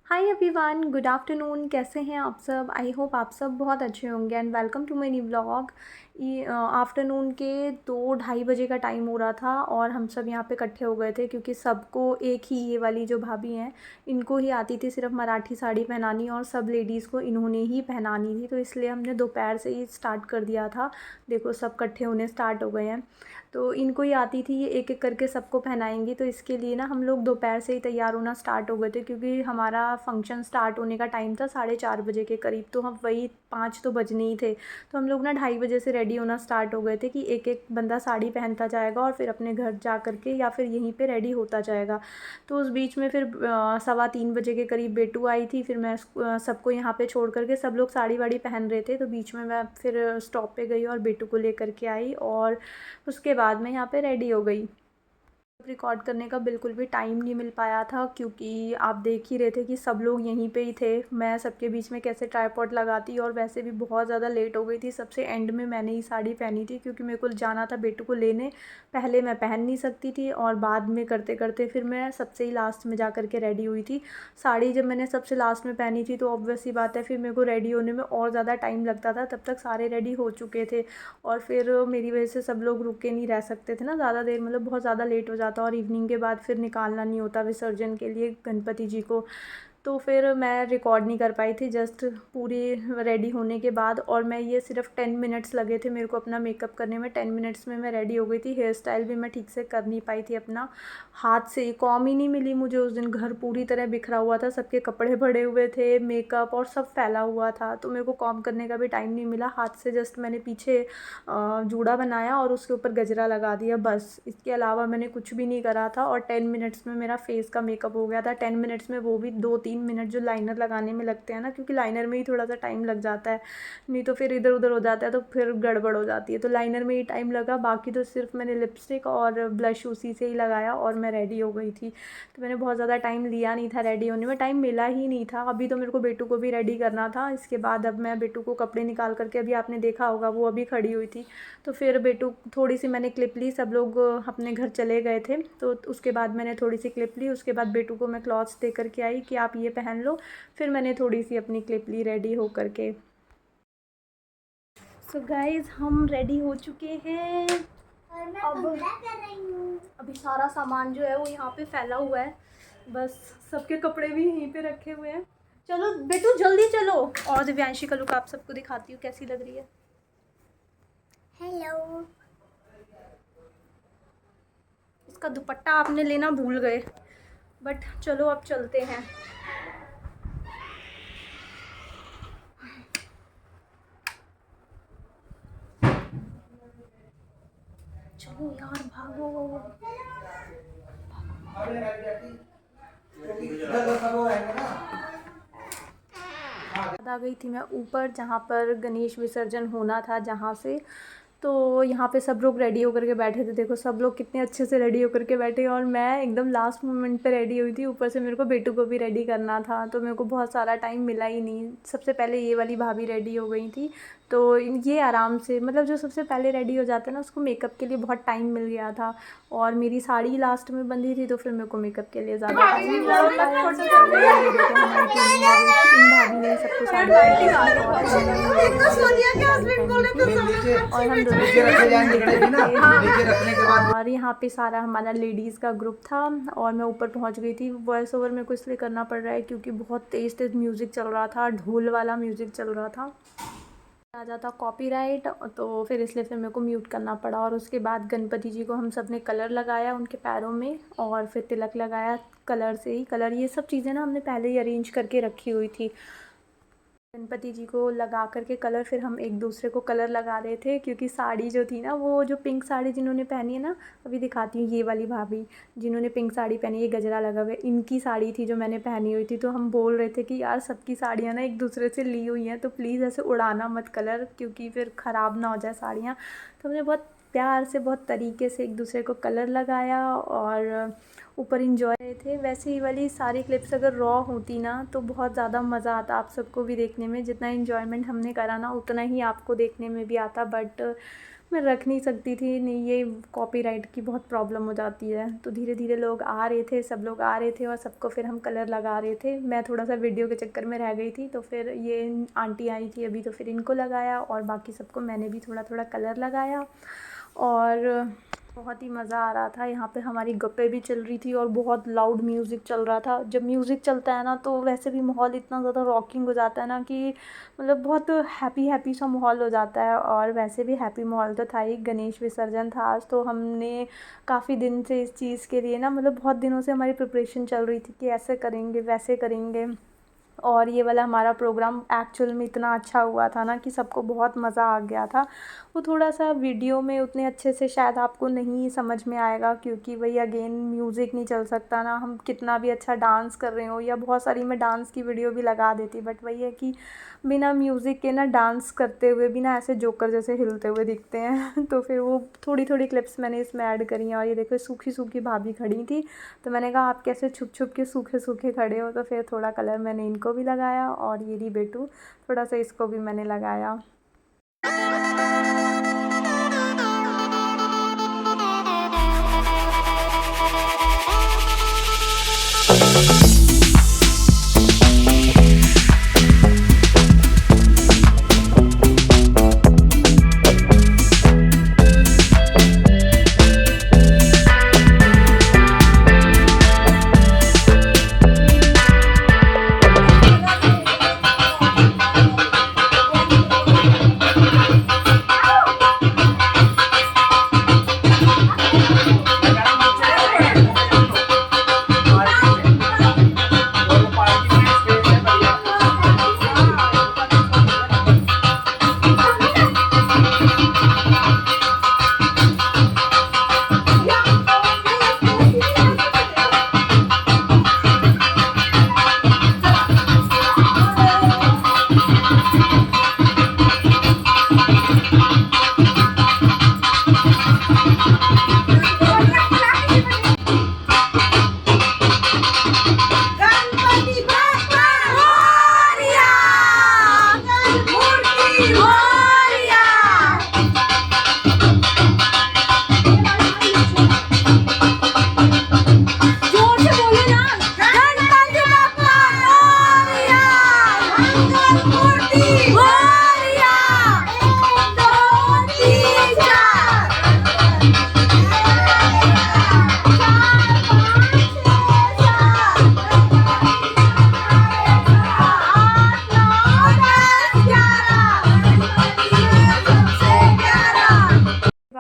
Hi everyone, good afternoon. कैसे हैं आप सब? आई होप आप सब बहुत अच्छे होंगे and welcome to my new blog. ये आफ्टरनून के 2-2:30 बजे का टाइम हो रहा था और हम सब यहाँ पे इकट्ठे हो गए थे क्योंकि सबको एक ही ये वाली जो भाभी हैं इनको ही आती थी सिर्फ मराठी साड़ी पहनानी और सब लेडीज़ को इन्होंने ही पहनानी थी। तो इसलिए हमने दोपहर से ही स्टार्ट कर दिया था। देखो सब इकट्ठे होने स्टार्ट हो गए हैं। तो इनको ही आती थी, ये एक एक करके सबको पहनाएंगी। तो इसके लिए ना हम लोग दोपहर से ही तैयार होना स्टार्ट हो गए थे क्योंकि हमारा फंक्शन स्टार्ट होने का टाइम था 4:30 बजे के करीब। तो हम वही 5 तो बजने ही थे। तो हम लोग ना 2:30 बजे से रेडी होना स्टार्ट हो गए थे कि एक एक बंदा साड़ी पहनता जाएगा और फिर अपने घर जा कर के या फिर यहीं पे रेडी होता जाएगा। तो उस बीच में फिर 2:15 बजे के करीब बेटू आई थी। फिर मैं सबको यहाँ पे छोड़ करके सब लोग साड़ी वाड़ी पहन रहे थे तो बीच में मैं फिर स्टॉप पे गई और बेटू को लेकर के आई और उसके बाद मैं यहाँ पे रेडी हो गई। रिकॉर्ड करने का बिल्कुल भी टाइम नहीं मिल पाया था क्योंकि आप देख ही रहे थे कि सब लोग यहीं पे ही थे। मैं सबके बीच में कैसे ट्राइपॉड लगाती और वैसे भी बहुत ज़्यादा लेट हो गई थी। सबसे एंड में मैंने ही साड़ी पहनी थी क्योंकि मेरे को जाना था बेटू को लेने। पहले मैं पहन नहीं सकती थी और बाद में करते करते फिर मैं सबसे ही लास्ट में जा कर के रेडी हुई थी। साड़ी जब मैंने सबसे लास्ट में पहनी थी तो ऑब्वियस सी बात है फिर मेरे को रेडी होने में और ज़्यादा टाइम लगता था। तब तक सारे रेडी हो चुके थे और फिर मेरी वजह से सब लोग रुके नहीं रह सकते थे ना ज़्यादा देर, मतलब बहुत ज़्यादा लेट हो जाता और इवनिंग के बाद फिर निकालना नहीं होता विसर्जन के लिए गणपति जी को। तो फिर मैं रिकॉर्ड नहीं कर पाई थी जस्ट पूरी रेडी होने के बाद। और मैं ये सिर्फ 10 मिनट्स लगे थे मेरे को अपना मेकअप करने में। 10 मिनट्स में मैं रेडी हो गई थी। हेयर स्टाइल भी मैं ठीक से कर नहीं पाई थी अपना। हाथ से कॉम ही नहीं मिली मुझे उस दिन। घर पूरी तरह बिखरा हुआ था, सबके कपड़े भरे हुए थे, मेकअप और सब फैला हुआ था तो मेरे को कॉम करने का भी टाइम नहीं मिला। हाथ से जस्ट मैंने पीछे जूड़ा बनाया और उसके ऊपर गजरा लगा दिया, बस। इसके अलावा मैंने कुछ भी नहीं करा था और 10 मिनट्स में मेरा फेस का मेकअप हो गया था। 10 मिनट्स में वो भी 2-3 मिनट जो लाइनर लगाने में लगते हैं ना, क्योंकि लाइनर में ही थोड़ा सा टाइम लग जाता है, नहीं तो फिर इधर उधर हो जाता है तो फिर गड़बड़ हो जाती है। तो लाइनर में ही टाइम लगा, बाकी तो सिर्फ मैंने लिपस्टिक और ब्लश उसी से ही लगाया और मैं रेडी हो गई थी। तो मैंने बहुत ज़्यादा टाइम लिया नहीं था रेडी होने में, टाइम मिला ही नहीं था। अभी तो मेरे को बेटू को भी रेडी करना था। इसके बाद अब मैं बेटू को कपड़े निकाल करके, अभी आपने देखा होगा वो अभी खड़ी हुई थी, तो फिर बेटू थोड़ी सी मैंने क्लिप ली। सब लोग अपने घर चले गए थे तो उसके बाद मैंने थोड़ी सी क्लिप ली। उसके बाद बेटू को मैं क्लॉथ्स दे करके आई कि आप ये पहन लो। फिर मैंने थोड़ी सी अपनी क्लिप ली रेडी हो करके। सो गाइज हम रेडी हो चुके हैं। अब अभी सारा सामान जो है वो यहाँ पे फैला हुआ है, बस सबके कपड़े भी यहीं पे रखे हुए हैं। चलो बेटू जल्दी चलो। और दिव्यांशी का लुक आप सबको दिखाती हूँ कैसी लग रही है। हेलो। इसका दुपट्टा आपने लेना भूल गए, बट चलो अब चलते हैं। चलो यार भागो। आ गई थी मैं ऊपर जहाँ पर गणेश विसर्जन होना था, जहाँ से तो यहाँ पे सब लोग रेडी होकर के बैठे थे। देखो सब लोग कितने अच्छे से रेडी होकर के बैठे और मैं एकदम लास्ट मोमेंट पे रेडी हुई थी। ऊपर से मेरे को बेटू को भी रेडी करना था तो मेरे को बहुत सारा टाइम मिला ही नहीं। सबसे पहले ये वाली भाभी रेडी हो गई थी तो ये आराम से, मतलब जो सबसे पहले रेडी हो जाता है ना उसको मेकअप के लिए बहुत टाइम मिल गया था। और मेरी साड़ी लास्ट में बंधी थी तो फिर मेरे को मेकअप के लिए ज़्यादा टाइम नहीं लग पाया। ये देखो हमारी टीम हो गई थी, इन भाभी ने सबको साड़ी पहनी और हम और यहाँ पे सारा हमारा लेडीज़ का ग्रुप था और मैं ऊपर पहुँच गई थी। वॉइस ओवर मेरे को इसलिए करना पड़ रहा है क्योंकि बहुत तेज़ तेज़ म्यूज़िक चल रहा था, ढोल वाला म्यूज़िक चल रहा था, आ जाता कॉपीराइट, तो फिर इसलिए फिर मेरे को म्यूट करना पड़ा। और उसके बाद गणपति जी को हम सब ने कलर लगाया उनके पैरों में और फिर तिलक लगाया कलर से ही। कलर ये सब चीज़ें ना हमने पहले ही अरेंज करके रखी हुई थी। गणपति जी को लगा करके कलर फिर हम एक दूसरे को कलर लगा रहे थे क्योंकि साड़ी जो थी ना, वो जो पिंक साड़ी जिन्होंने पहनी है ना, अभी दिखाती हूँ, ये वाली भाभी जिन्होंने पिंक साड़ी पहनी है, गजरा लगा हुआ है, इनकी साड़ी थी जो मैंने पहनी हुई थी। तो हम बोल रहे थे कि यार सबकी साड़ियाँ ना एक दूसरे से ली हुई हैं तो प्लीज़ ऐसे उड़ाना मत कलर, क्योंकि फिर ख़राब ना हो जाए साड़ियाँ। तो हमने बहुत प्यार से बहुत तरीके से एक दूसरे को कलर लगाया और ऊपर इंजॉय थे। वैसे ही वाली सारी क्लिप्स अगर रॉ होती ना तो बहुत ज़्यादा मज़ा आता आप सबको भी देखने में। जितना इन्जॉयमेंट हमने करा ना उतना ही आपको देखने में भी आता, बट मैं रख नहीं सकती थी, नहीं ये कॉपीराइट की बहुत प्रॉब्लम हो जाती है। तो धीरे धीरे लोग आ रहे थे, सब लोग आ रहे थे और सबको फिर हम कलर लगा रहे थे। मैं थोड़ा सा वीडियो के चक्कर में रह गई थी, तो फिर ये आंटी आई थी अभी, तो फिर इनको लगाया और बाकी सबको मैंने भी थोड़ा थोड़ा कलर लगाया और बहुत ही मज़ा आ रहा था। यहाँ पे हमारी गप्पे भी चल रही थी और बहुत लाउड म्यूज़िक चल रहा था। जब म्यूज़िक चलता है ना तो वैसे भी माहौल इतना ज़्यादा रॉकिंग हो जाता है ना कि मतलब बहुत हैप्पी हैप्पी सा माहौल हो जाता है। और वैसे भी हैप्पी माहौल तो था ही, गणेश विसर्जन था आज, तो हमने काफ़ी दिन से इस चीज़ के लिए ना, मतलब बहुत दिनों से हमारी प्रिपरेशन चल रही थी कि ऐसे करेंगे वैसे करेंगे। और ये वाला हमारा प्रोग्राम एक्चुअल में इतना अच्छा हुआ था ना कि सबको बहुत मज़ा आ गया था। वो थोड़ा सा वीडियो में उतने अच्छे से शायद आपको नहीं समझ में आएगा, क्योंकि वही अगेन म्यूज़िक नहीं चल सकता ना, हम कितना भी अच्छा डांस कर रहे हो, या बहुत सारी मैं डांस की वीडियो भी लगा देती, बट वही है कि बिना म्यूज़िक के ना डांस करते हुए भी ना ऐसे जोकर जैसे हिलते हुए दिखते हैं। तो फिर वो थोड़ी थोड़ी क्लिप्स मैंने इसमें ऐड करी हैं। और ये देखो सूखी सूखी भाभी खड़ी थी, तो मैंने कहा आप कैसे छुप छुप के सूखे सूखे खड़े हो, तो फिर थोड़ा कलर मैंने इनको भी लगाया और ये रही बेटू, थोड़ा सा इसको भी मैंने लगाया।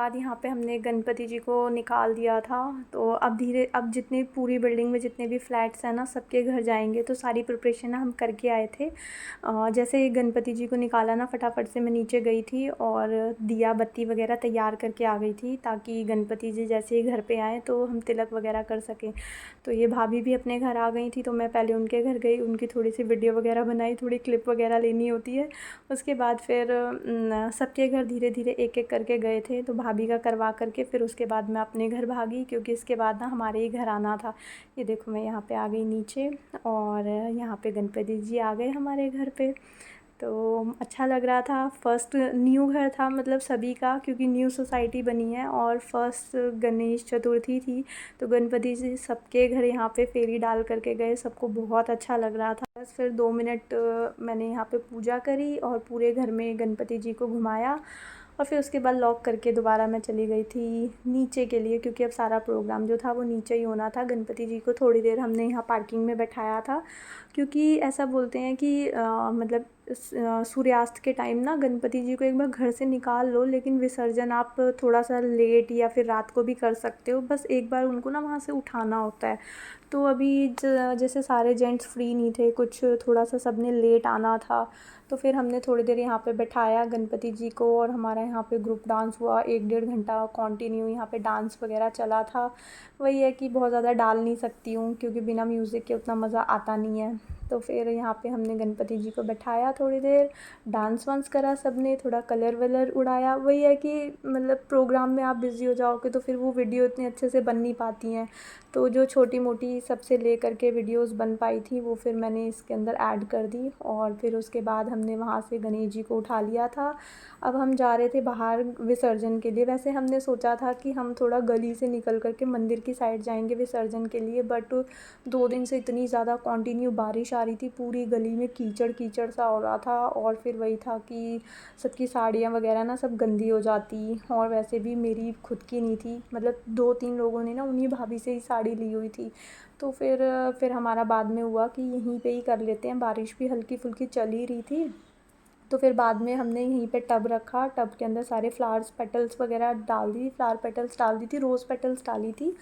बाद यहाँ पे हमने गणपति जी को निकाल दिया था। तो अब जितनी पूरी बिल्डिंग में जितने भी फ्लैट्स हैं ना, सबके घर जाएंगे, तो सारी प्रिपरेशन हम करके आए थे। जैसे ही गणपति जी को निकाला ना, फटाफट से मैं नीचे गई थी और दिया बत्ती वगैरह तैयार करके आ गई थी, ताकि गणपति जी जैसे ही घर पे आएँ तो हम तिलक वगैरह कर सकें। तो ये भाभी भी अपने घर आ गई थी, तो मैं पहले उनके घर गई, उनकी थोड़ी सी वीडियो वगैरह बनाई, थोड़ी क्लिप वगैरह लेनी होती है। उसके बाद फिर सबके घर धीरे धीरे एक एक करके गए थे, तो भाभी का करवा करके फिर उसके बाद मैं अपने घर भागी, क्योंकि इसके बाद ना हमारे ही घर आना था। ये देखो मैं यहाँ पे आ गई नीचे और यहाँ पे गणपति जी आ गए हमारे घर पे। तो अच्छा लग रहा था, फ़र्स्ट न्यू घर था मतलब सभी का, क्योंकि न्यू सोसाइटी बनी है और फर्स्ट गणेश चतुर्थी थी। तो गणपति जी सबके घर यहाँ पे फेरी डाल करके गए, सबको बहुत अच्छा लग रहा था। बस फिर 2 मिनट मैंने यहाँ पे पूजा करी और पूरे घर में गणपति जी को घुमाया, और फिर उसके बाद लॉक करके दोबारा मैं चली गई थी नीचे के लिए, क्योंकि अब सारा प्रोग्राम जो था वो नीचे ही होना था। गणपति जी को थोड़ी देर हमने यहाँ पार्किंग में बैठाया था, क्योंकि ऐसा बोलते हैं कि मतलब सूर्यास्त के टाइम ना गणपति जी को एक बार घर से निकाल लो, लेकिन विसर्जन आप थोड़ा सा लेट या फिर रात को भी कर सकते हो, बस एक बार उनको ना वहाँ से उठाना होता है। तो अभी जैसे सारे जेंट्स फ्री नहीं थे, कुछ थोड़ा सा सबने लेट आना था, तो फिर हमने थोड़ी देर यहाँ पे बैठाया गणपति जी को, और हमारा यहाँ पे ग्रुप डांस हुआ 1-1.5 घंटा कंटिन्यू, यहाँ पे डांस वगैरह चला था। वही है कि बहुत ज़्यादा डाल नहीं सकती हूँ, क्योंकि बिना म्यूज़िक के उतना मज़ा आता नहीं है। तो फिर यहाँ पे हमने गणपति जी को बैठाया, थोड़ी देर डांस वांस करा सब ने, थोड़ा कलर वलर उड़ाया। वही है कि मतलब प्रोग्राम में आप बिज़ी हो जाओगे तो फिर वो वीडियो इतने अच्छे से बन नहीं पाती हैं। तो जो छोटी मोटी सबसे ले करके वीडियोस बन पाई थी वो फिर मैंने इसके अंदर ऐड कर दी। और फिर उसके बाद हमने वहाँ से गणेश जी को उठा लिया था। अब हम जा रहे थे बाहर विसर्जन के लिए। वैसे हमने सोचा था कि हम थोड़ा गली से निकल करके मंदिर की साइड जाएंगे विसर्जन के लिए, बट 2 दिन से इतनी ज़्यादा कंटिन्यू बारिश आ रही थी, पूरी गली में कीचड़ कीचड़ सा हो रहा था। और फिर वही था कि सबकी साड़ियाँ वगैरह ना सब गंदी हो जाती, और वैसे भी मेरी खुद की नहीं थी, मतलब 2-3 लोगों ने ना उन्हीं भाभी से ही साड़ी ली हुई थी। तो फिर हमारा बाद में हुआ कि यहीं पे ही कर लेते हैं, बारिश भी हल्की फुल्की चल ही रही थी। तो फिर बाद में हमने यहीं पे टब रखा, टब के अंदर सारे फ्लावर्स पेटल्स वगैरह डाल दी, फ्लावर पेटल्स डाल दी थी, रोज़ पेटल्स डाली थी।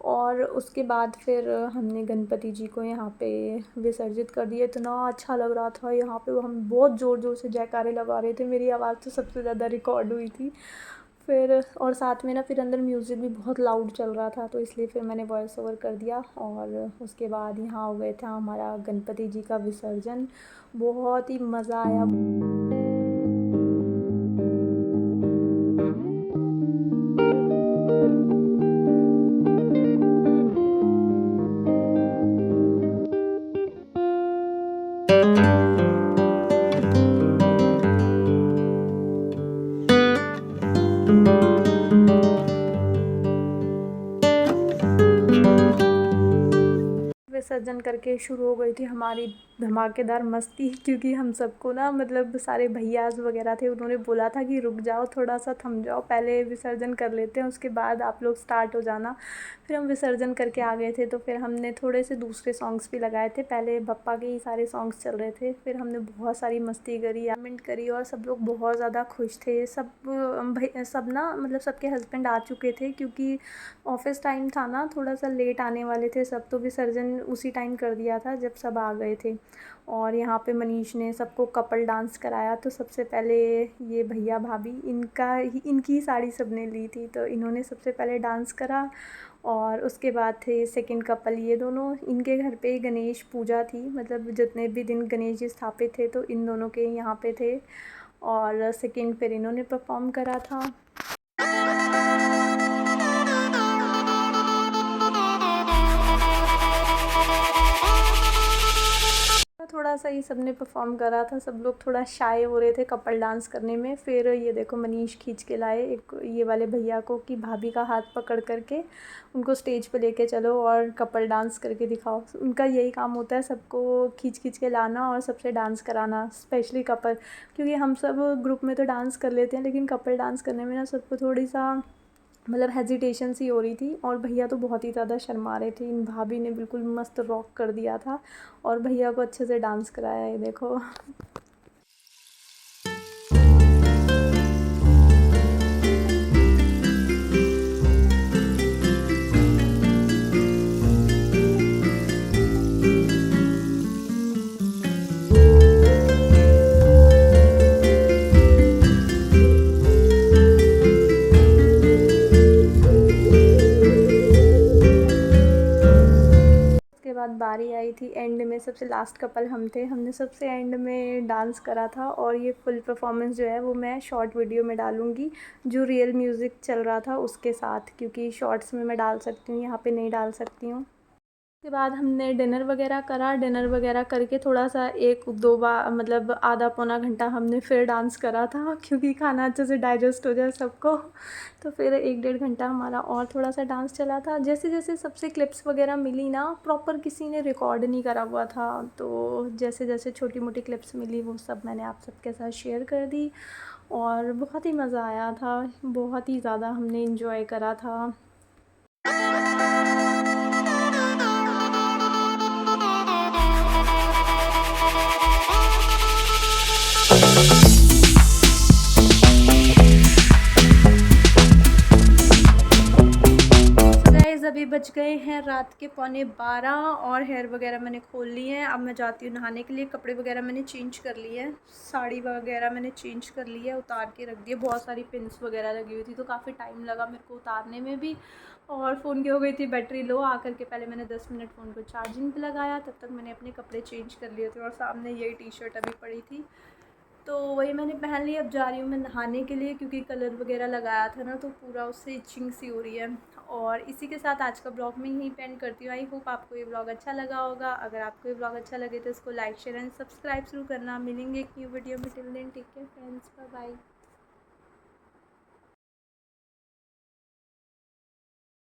और उसके बाद फिर हमने गणपति जी को यहाँ पे विसर्जित कर दिया। इतना अच्छा लग रहा था यहाँ पे, हम बहुत ज़ोर ज़ोर से जयकारे लगा रहे थे, मेरी आवाज़ तो सबसे ज़्यादा रिकॉर्ड हुई थी। फिर और साथ में ना फिर अंदर म्यूज़िक भी बहुत लाउड चल रहा था, तो इसलिए फिर मैंने वॉइस ओवर कर दिया। और उसके बाद यहाँ हो गया था हमारा गणपति जी का विसर्जन। बहुत ही मज़ा आया। विसर्जन करके शुरू हो गई थी हमारी धमाकेदार मस्ती, क्योंकि हम सबको ना मतलब सारे भैयाज वगैरह थे, उन्होंने बोला था कि रुक जाओ, थोड़ा सा थम जाओ, पहले विसर्जन कर लेते हैं, उसके बाद आप लोग स्टार्ट हो जाना। फिर हम विसर्जन करके आ गए थे, तो फिर हमने थोड़े से दूसरे सॉन्ग्स भी लगाए थे। पहले बप्पा के ही सारे सॉन्ग्स चल रहे थे, फिर हमने बहुत सारी मस्ती करी, एंजॉयमेंट करी, और सब लोग बहुत ज़्यादा खुश थे। सब ना मतलब सबके हस्बैंड आ चुके थे, क्योंकि ऑफिस टाइम था ना, थोड़ा सा लेट आने वाले थे सब, तो विसर्जन उसी टाइम कर दिया था जब सब आ गए थे। और यहाँ पे मनीष ने सबको कपल डांस कराया। तो सबसे पहले ये भैया भाभी इनकी ही साड़ी सबने ली थी, तो इन्होंने सबसे पहले डांस करा। और उसके बाद थे सेकंड कपल, ये दोनों, इनके घर पे गणेश पूजा थी, मतलब जितने भी दिन गणेश जी स्थापित थे तो इन दोनों के यहाँ पे थे। और सेकंड फिर इन्होंने परफॉर्म करा था। थोड़ा सा ही सबने परफॉर्म करा था, सब लोग थोड़ा शाय हो रहे थे कपल डांस करने में। फिर ये देखो मनीष खींच के लाए एक ये वाले भैया को कि भाभी का हाथ पकड़ करके उनको स्टेज पे लेके चलो और कपल डांस करके दिखाओ। उनका यही काम होता है, सबको खींच खींच के लाना और सबसे डांस कराना, स्पेशली कपल, क्योंकि हम सब ग्रुप में तो डांस कर लेते हैं, लेकिन कपल डांस करने में ना सबको थोड़ी सा मतलब हेजिटेशन सी हो रही थी। और भैया तो बहुत ही ज़्यादा शर्मा रहे थे, इन भाभी ने बिल्कुल मस्त रॉक कर दिया था और भैया को अच्छे से डांस कराया, ये देखो। उसके बाद बारी आई थी एंड में, सबसे लास्ट कपल हम थे, हमने सबसे एंड में डांस करा था। और ये फुल परफॉर्मेंस जो है वो मैं शॉर्ट वीडियो में डालूँगी, जो रियल म्यूज़िक चल रहा था उसके साथ, क्योंकि शॉर्ट्स में मैं डाल सकती हूँ, यहाँ पे नहीं डाल सकती हूँ। उसके बाद हमने डिनर वगैरह करा, डिनर वगैरह करके थोड़ा सा 1-2 बार मतलब आधा पौना घंटा हमने फिर डांस करा था, क्योंकि खाना अच्छे से डाइजेस्ट हो जाए सबको। तो फिर 1-1.5 घंटा हमारा और थोड़ा सा डांस चला था। जैसे जैसे सबसे क्लिप्स वगैरह मिली ना, प्रॉपर किसी ने रिकॉर्ड नहीं करा हुआ था, तो जैसे जैसे छोटी मोटी क्लिप्स मिली वो सब मैंने आप सबके साथ शेयर कर दी। और बहुत ही मज़ा आया था, बहुत ही ज़्यादा हमने इन्जॉय करा था। गाइस अभी बज गए हैं रात के 11:15 और हेयर वगैरह मैंने खोल ली है। अब मैं जाती हूँ नहाने के लिए, कपड़े वगैरह मैंने चेंज कर लिए है, साड़ी वगैरह मैंने चेंज कर ली है, उतार के रख दिए, बहुत सारी पिन्स वगैरह लगी हुई थी तो काफ़ी टाइम लगा मेरे को उतारने में भी। और फ़ोन की हो गई थी बैटरी लो। आकर के पहले मैंने 10 मिनट फ़ोन को चार्जिंग पे लगाया, तब तक मैंने अपने कपड़े चेंज कर लिए थे और सामने यही टी-शर्ट अभी पड़ी थी तो वही मैंने पहन ली। अब जा रही हूँ मैं नहाने के लिए, क्योंकि कलर वगैरह लगाया था ना तो पूरा उससे इचिंग सी हो रही है। और इसी के साथ आज का ब्लॉग मैं यहीं पे एंड करती हूँ। आई होप आपको ये ब्लॉग अच्छा लगा होगा। अगर आपको ये ब्लॉग अच्छा लगे तो इसको लाइक शेयर एंड सब्सक्राइब ज़रूर करना। मिलेंगे एक न्यू वीडियो में। Till then take care friends, bye bye.